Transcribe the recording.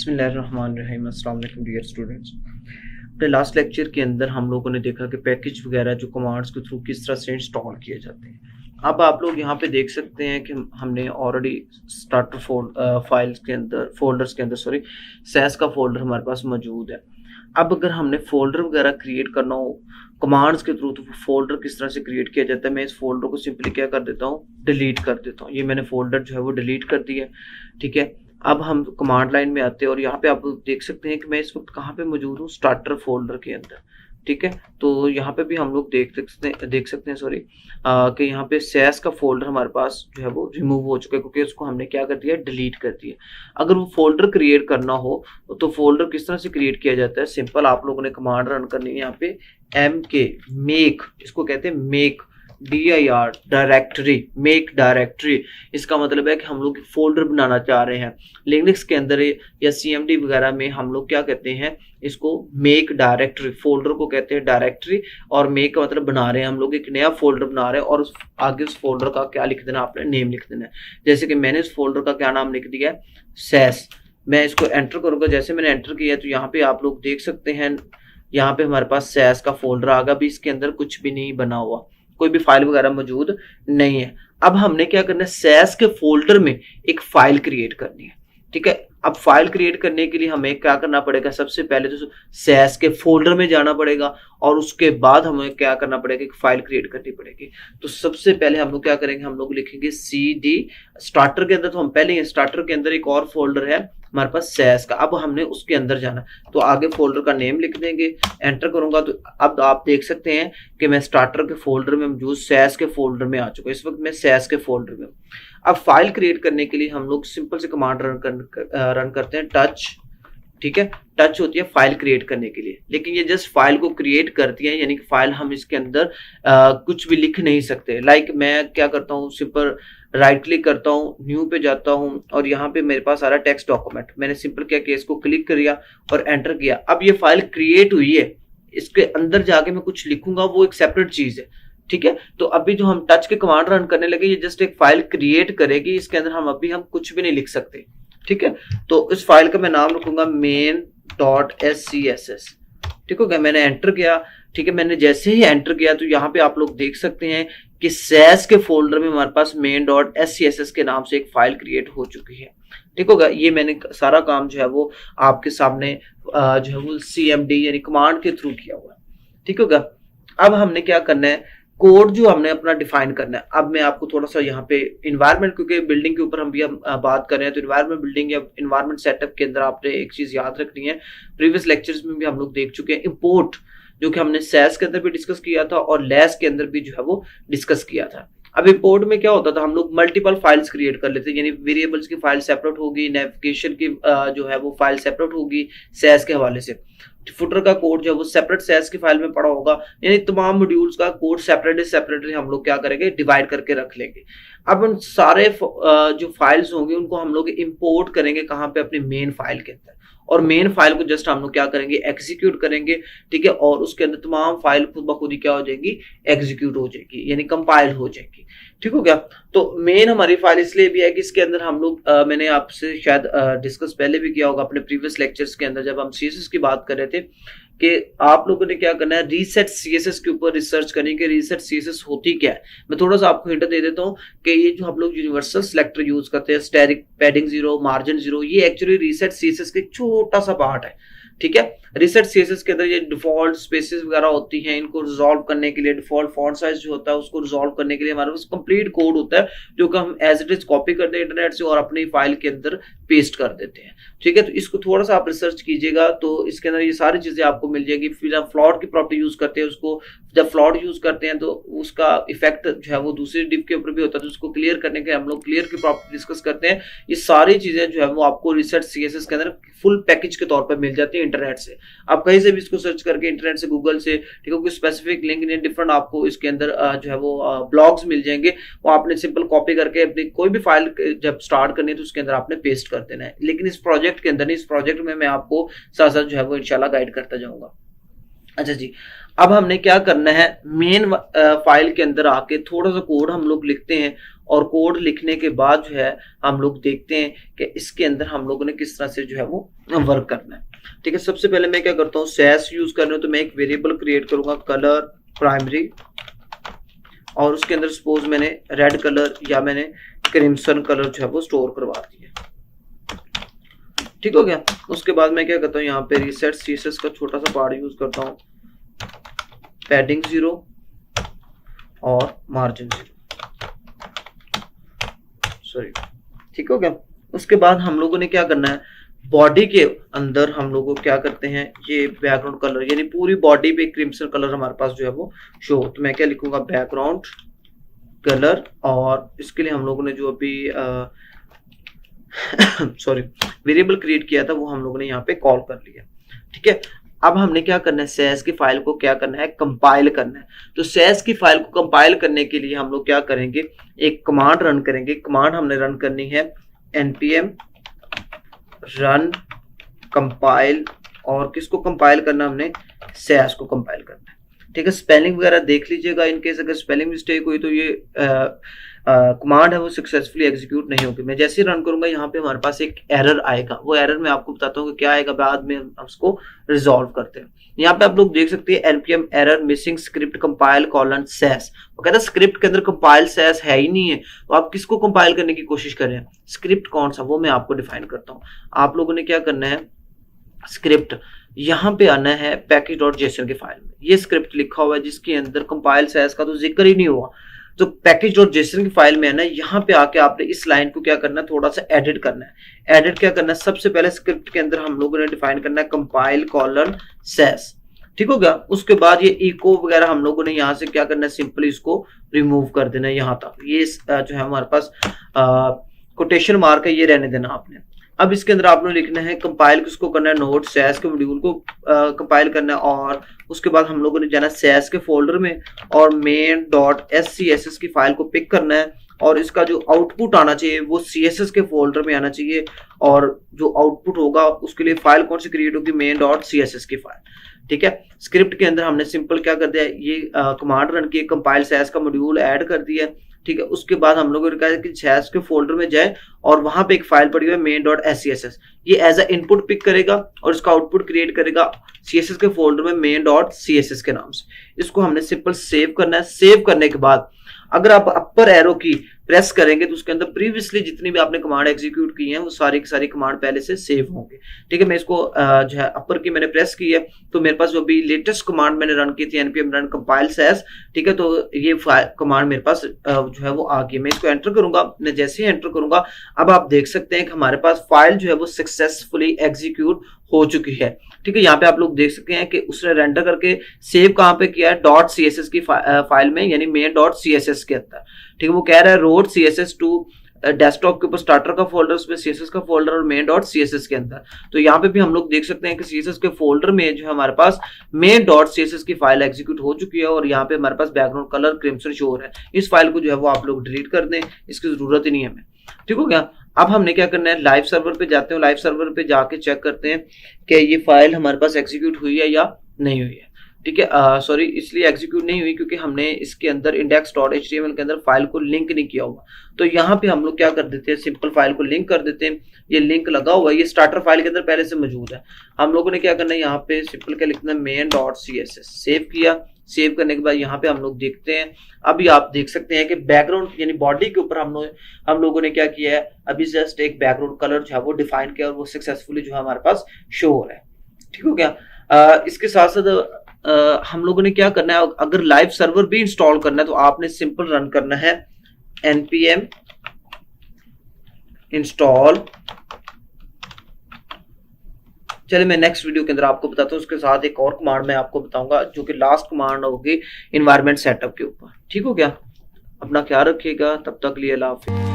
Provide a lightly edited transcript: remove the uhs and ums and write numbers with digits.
बिस्मिल्लाहिर्रहमानिर्रहीम। अस्सलाम वालेकुम डियर स्टूडेंट्स। अपने लास्ट लेक्चर के अंदर हम लोगों ने देखा कि पैकेज वगैरह जो कमांड्स के थ्रू किस तरह से इंस्टॉल किए जाते हैं। अब आप लोग यहाँ पे देख सकते हैं कि हमने ऑलरेडी स्टार्टर फाइल्स के अंदर फोल्डर्स के अंदर सैस का फोल्डर हमारे पास मौजूद है। अब अगर हमने फोल्डर वगैरह क्रिएट करना हो कमांड्स के थ्रू, तो फोल्डर किस तरह से क्रिएट किया जाता है। मैं इस फोल्डर को सिंपली क्या कर देता हूँ, डिलीट कर देता हूँ। ये मैंने फोल्डर जो है वो डिलीट कर दिया है, ठीक है। अब हम कमांड लाइन में आते हैं और यहाँ पे आप देख सकते हैं कि मैं इस वक्त कहाँ पे मौजूद हूँ, स्टार्टर फोल्डर के अंदर, ठीक है। तो यहाँ पे भी हम लोग देख सकते हैं कि यहाँ पे सैस का फोल्डर हमारे पास जो है वो रिमूव हो चुका है, क्योंकि उसको हमने क्या कर दिया, डिलीट कर दिया। अगर वो फोल्डर क्रिएट करना हो तो फोल्डर किस तरह से क्रिएट किया जाता है, सिंपल आप लोगों ने कमांड रन करनी है। यहाँ पे मेक, इसको कहते हैं make, DIR, directory, make directory. इसका मतलब है कि हम लोग फोल्डर बनाना चाह रहे हैं। लिनक्स के अंदर या CMD वगैरह में हम लोग क्या कहते हैं, इसको मेक डायरेक्टरी, फोल्डर को कहते हैं डायरेक्टरी। और मेक का मतलब बना रहे हैं, हम लोग एक नया फोल्डर बना रहे हैं और उस आगे उस फोल्डर का क्या लिख देना, आपने नेम लिख देना है। जैसे कि मैंने इस फोल्डर का क्या नाम लिख दिया है, सैस। मैं इसको एंटर करूंगा, जैसे मैंने एंटर किया तो यहाँ पे आप लोग देख सकते हैं, यहाँ पे हमारे पास सैस का फोल्डर आ गया। अभी इसके अंदर कुछ भी नहीं बना हुआ, कोई भी फाइल वगैरह मौजूद नहीं है। अब हमने क्या करना है, सैस के फोल्डर में एक फाइल क्रिएट करनी है, ठीक है। अब फाइल क्रिएट करने के लिए हमें क्या करना पड़ेगा, सबसे पहले तो सैस के फोल्डर में जाना पड़ेगा और उसके बाद हमें क्या करना पड़ेगा, एक फाइल क्रिएट करनी पड़ेगी। तो सबसे पहले हम लोग क्या करेंगे, हम लोग लिखेंगे CD स्टार्टर के अंदर। तो हम पहले स्टार्टर के अंदर एक और फोल्डर है हमारे पास सैस का, अब हमने उसके अंदर जाना। तो आगे फोल्डर का नेम लिख देंगे, एंटर करूंगा तो अब आप देख सकते हैं कि मैं स्टार्टर के फोल्डर में मौजूद सैस के फोल्डर में आ चुका हूं। इस वक्त मैं सैस के फोल्डर में हूं। अब फाइल क्रिएट करने के लिए हम लोग सिंपल से कमांड रन करते हैं, टच, ठीक है। टच होती है फाइल क्रिएट करने के लिए, लेकिन ये जस्ट फाइल को क्रिएट करती है, यानी कि फाइल हम इसके अंदर कुछ भी लिख नहीं सकते। लाइक मैं क्या करता हूँ, सिंपल राइट क्लिक करता हूँ, न्यू पे जाता हूँ और यहाँ पे मेरे पास आ रहा है टेक्स्ट डॉक्यूमेंट। मैंने सिंपल क्या किया, इसको क्लिक किया और एंटर किया। अब ये फाइल क्रिएट हुई है, इसके अंदर जाके मैं कुछ लिखूंगा, वो एक सेपरेट चीज है, ठीक है। तो अभी जो हम टच के कमांड रन करने लगे, ये जस्ट एक फाइल क्रिएट करेगी, इसके अंदर हम कुछ भी नहीं लिख सकते, ठीक है। तो इस फाइल का मैं नाम रखूंगा main.scss, ठीक हो गया। मैंने एंटर किया, ठीक है। मैंने जैसे ही एंटर किया तो यहाँ पे आप लोग देख सकते हैं कि सैस के फोल्डर में हमारे पास main.scss के नाम से एक फाइल क्रिएट हो चुकी है, ठीक होगा। ये मैंने सारा काम जो है वो आपके सामने जो है वो CMD यानी कमांड के थ्रू किया हुआ है, ठीक होगा। अब हमने क्या करना है, कोड जो हमने अपना डिफाइन करना है। अब मैं आपको थोड़ा सा यहाँ पे इन्वायरमेंट, क्योंकि बिल्डिंग के ऊपर हम बात कर रहे हैं, तो इन्वायरमेंट बिल्डिंग या इन्वायरमेंट सेटअप के अंदर आपने एक चीज याद रखनी है, प्रीवियस लेक्चर्स में भी हम लोग देख चुके हैं, इंपोर्ट, जो कि हमने सैस के अंदर भी डिस्कस किया था और लैस के अंदर भी जो है वो डिस्कस किया था। अब इंपोर्ट में क्या होता था, हम लोग मल्टीपल फाइल्स क्रिएट कर लेते, यानी वेरिएबल्स की फाइल सेपरेट होगी, नेविगेशन की जो है वो फाइल सेपरेट होगी सैस के हवाले से, फुटर का कोड जो है वो सेपरेट सैस की फाइल में पड़ा होगा, यानी तमाम मॉड्यूल्स का कोड सेपरेटली हम लोग क्या करेंगे, डिवाइड करके रख लेंगे। अब उन सारे जो फाइल्स होंगे उनको हम लोग इंपोर्ट करेंगे कहाँ पे, अपने मेन फाइल के अंदर। और मेन फाइल को जस्ट हम लोग क्या करेंगे, एग्जीक्यूट करेंगे, ठीक है। और उसके अंदर तमाम फाइल खुद ब खुद ही क्या हो जाएगी, एग्जीक्यूट हो जाएगी, यानी कंपाइल हो जाएगी, ठीक हो गया। तो मेन हमारी फाइल इसलिए भी है कि इसके अंदर हम लोग मैंने आपसे शायद डिस्कस पहले भी किया होगा अपने प्रीवियस लेक्चर्स के अंदर, जब हम CSS की बात कर रहे थे, कि आप लोगों ने क्या करना है, रीसेट CSS के ऊपर रिसर्च करनी कि रीसेट CSS होती क्या है। मैं थोड़ा सा आपको हिंट दे देता हूँ कि ये जो हम लोग यूनिवर्सल सिलेक्टर यूज करते हैं, स्टैटिक पैडिंग 0, मार्जिन 0, ये एक्चुअली रीसेट CSS का एक छोटा सा पार्ट है, ठीक है। रीसेट CSS के अंदर ये डिफॉल्ट स्पेसेस वगैरह होती हैं, इनको रिजॉल्व करने के लिए, डिफॉल्ट फॉन्ट साइज जो होता है उसको रिजॉल्व करने के लिए हमारे पास कंप्लीट कोड होता है, जो कि हम एज इट इज कॉपी करते हैं इंटरनेट से और अपनी फाइल के अंदर पेस्ट कर देते हैं, ठीक है। तो इसको थोड़ा सा आप रिसर्च कीजिएगा, तो इसके अंदर ये सारी चीजें आपको मिल जाएगी। फिर हम फ्लॉट की प्रॉपर्टी यूज करते हैं, उसको जब फ्लॉट यूज करते हैं तो उसका इफेक्ट जो है वो दूसरी डिव के ऊपर भी होता है, तो उसको क्लियर करने के हम लोग क्लियर की प्रॉपर्टी डिस्कस करते हैं। ये सारी चीजें जो है वो आपको रीसेट CSS के अंदर फुल पैकेज के तौर पर मिल जाती है इंटरनेट से। आप कहीं से भी इसको सर्च करके, इंटरनेट से, गूगल से, ठीक है, कोई स्पेसिफिक लिंक नहीं, डिफरेंट आपको इसके अंदर जो है वो ब्लॉग्स मिल जाएंगे, वो आपने सिंपल कॉपी करके अपनी कोई भी फाइल जब स्टार्ट करनी है तो उसके अंदर आपने पेस्ट कर देना है। लेकिन इस प्रोजेक्ट के अंदर नहीं, इस प्रोजेक्ट में मैं आपको साथ साथ जो है वो इंशाल्लाह गाइड करता जाऊंगा। अच्छा जी, अब हमने क्या करना है, मेन फाइल के अंदर आके थोड़ा सा कोड हम लोग लिखते हैं, और कोड लिखने के बाद जो है हम लोग देखते हैं कि इसके अंदर हम लोगों ने किस तरह से जो है वो वर्क करना है। ठीक है, सबसे पहले मैं क्या करता हूँ, सैस यूज कर रहा हूँ तो मैं एक वेरिएबल क्रिएट करूंगा कलर प्राइमरी, और उसके अंदर सपोज मैंने रेड कलर या मैंने क्रिम्सन कलर जो है वो स्टोर करवा दिया। ठीक हो गया। उसके बाद मैं क्या करता हूँ, यहाँ पे रीसेट सीएसएस का छोटा सा पार्ट यूज करता हूँ, पैडिंग 0 और मार्जिन 0, सॉरी। ठीक हो गया। उसके बाद हम लोगों ने क्या करना है, बॉडी के अंदर हम लोगों को क्या करते हैं, ये बैकग्राउंड कलर यानी पूरी बॉडी पे क्रिम्सन कलर हमारे पास जो है वो शो। तो मैं क्या लिखूंगा, बैकग्राउंड कलर, और इसके लिए हम लोगों ने जो अभी सॉरी वेरिएबल क्रिएट किया था वो हम लोगों ने यहाँ पे कॉल कर लिया। ठीक है, अब हमने क्या करना है, सैस की फाइल को क्या करना है, कंपाइल करना है। तो सैस की फाइल को कंपाइल करने के लिए हम लोग क्या करेंगे, एक कमांड रन करेंगे। कमांड हमने रन करनी है npm रन कंपाइल, और किसको कंपाइल करना, हमने सैस को कंपाइल करना है। ठीक है, स्पेलिंग वगैरह देख लीजिएगा, इनकेस अगर स्पेलिंग मिस्टेक हुई तो ये कमांड है वो सक्सेसफुली एग्जीक्यूट नहीं होगी। मैं जैसे ही रन करूंगा यहाँ पे हमारे पास एक एरर आएगा, वो एरर मैं आपको बताता हूँ कि क्या आएगा, बाद में हम उसको रिजॉल्व करते हैं। यहाँ पे आप लोग देख सकते हैं npm error missing script compile colon sass. वो कहता है स्क्रिप्ट के अंदर कंपाइल सैस है ही नहीं है, तो आप किसको कंपाइल करने की कोशिश कर रहे हैं, स्क्रिप्ट कौन सा, वो मैं आपको डिफाइन करता हूँ। आप लोगों ने क्या करना है, स्क्रिप्ट यहाँ पे आना है package.json के फाइल में, ये स्क्रिप्ट लिखा हुआ है जिसके अंदर कंपाइल सैस का तो जिक्र ही नहीं हुआ। तो package.json की फाइल में है ना, यहाँ पे आके आपने इस लाइन को क्या करना है, थोड़ा सा एडिट करना है। एडिट क्या करना है, सबसे पहले स्क्रिप्ट के अंदर हम लोगों ने डिफाइन करना है कंपाइल कॉलन सैस। ठीक हो गया। उसके बाद ये इको वगैरह हम लोगों ने यहाँ से क्या करना है, सिंपली इसको रिमूव कर देना है यहाँ तक। ये जो है हमारे पास कोटेशन मार्क है, ये रहने देना आपने। अब इसके अंदर आपने लिखना है कंपाइल किसको करना है, नोड सैस के मॉड्यूल को कंपाइल करना है, और उसके बाद हम लोगों ने जाना सैस के फोल्डर में और main.scss की फाइल को पिक करना है, और इसका जो आउटपुट आना चाहिए वो CSS के फोल्डर में आना चाहिए, और जो आउटपुट होगा उसके लिए फाइल कौन सी क्रिएट होगी, main.css की फाइल। ठीक है, स्क्रिप्ट के अंदर हमने सिंपल क्या कर दिया, ये कमांड रन की कंपाइल सैस का मॉड्यूल ऐड कर दिया। ठीक है, उसके बाद हम लोगों ने कहा कि सैस के फोल्डर में जाए और वहां पे एक फाइल पड़ी हुई है main.scss, ये एज अ इनपुट पिक करेगा और इसका आउटपुट क्रिएट करेगा CSS के फोल्डर में main.css के नाम से। इसको हमने सिंपल सेव करना है। सेव करने के बाद अगर आप अपर एरो की प्रेस करेंगे तो उसके अंदर प्रीवियसली जितनी भी आपने कमांड एग्जीक्यूट की हैं वो सारी की सारी कमांड पहले से सेव होंगे। ठीक है, मैं इसको जो है अपर की मैंने प्रेस की है, तो मेरे पास जो भी लेटेस्ट कमांड मैंने रन की थी npm रन कंपाइल सैस, ठीक है, तो ये कमांड मेरे पास जो है वो आ गई। मैं इसको एंटर करूंगा, मैं जैसे ही एंटर करूंगा अब आप देख सकते हैं कि हमारे पास फाइल जो है वो सक्सेसफुली एग्जीक्यूट हो चुकी है। ठीक है, यहाँ पे आप लोग देख सकते हैं कि उसने रेंडर करके सेव कहाँ पे किया है, .css की फाइल में, यानी main.css के अंदर। ठीक है, वो कह रहा है रोड CSS टू डेस्कटॉप के ऊपर स्टार्टर का फोल्डर, उसमें CSS का फोल्डर और main.css के अंदर। तो यहाँ पे भी हम लोग देख सकते हैं कि CSS के फोल्डर में जो है हमारे पास main.css की फाइल एग्जीक्यूट हो चुकी है, और यहाँ पे हमारे पास बैकग्राउंड कलर क्रिम्सन शो हो रहा है। इस फाइल को जो है वो आप लोग डिलीट कर दें, इसकी जरूरत ही नहीं है हमें। ठीक हो गया। अब हमने क्या करना है, लाइव सर्वर पे जाते हैं, लाइव सर्वर पे जाके चेक करते हैं कि ये फाइल हमारे पास एग्जीक्यूट हुई है या नहीं हुई है। ठीक है, सॉरी इसलिए एग्जीक्यूट नहीं हुई क्योंकि हमने इसके अंदर index.html के अंदर फाइल को लिंक नहीं किया हुआ। तो यहाँ पे हम लोग क्या कर देते हैं, सिंपल फाइल को लिंक कर देते हैं। ये लिंक लगा हुआ है, ये स्टार्टर फाइल के अंदर पहले से मौजूद है। हम लोगों ने क्या करना है, यहाँ पे सिंपल क्या लिखना है, main.css। सेव किया, सेव करने के बाद यहाँ पे हम लोग देखते हैं, अभी आप देख सकते हैं कि बैकग्राउंड यानी बॉडी के ऊपर हम लोगों ने क्या किया है, अभी जस्ट एक बैकग्राउंड कलर जो है वो डिफाइन किया और वो सक्सेसफुली जो है हमारे पास शो हो रहा है। ठीक हो गया। इसके साथ साथ हम लोगों ने क्या करना है, अगर लाइव सर्वर भी इंस्टॉल करना है तो आपने सिंपल रन करना है npm इंस्टॉल। चलिए मैं नेक्स्ट वीडियो के अंदर आपको बताता हूँ, उसके साथ एक और कमांड मैं आपको बताऊंगा जो कि लास्ट कमांड होगी इन्वायरमेंट सेटअप के ऊपर। ठीक हो गया, अपना ख्याल रखिएगा, तब तक लिए अल्लाह हाफिज़।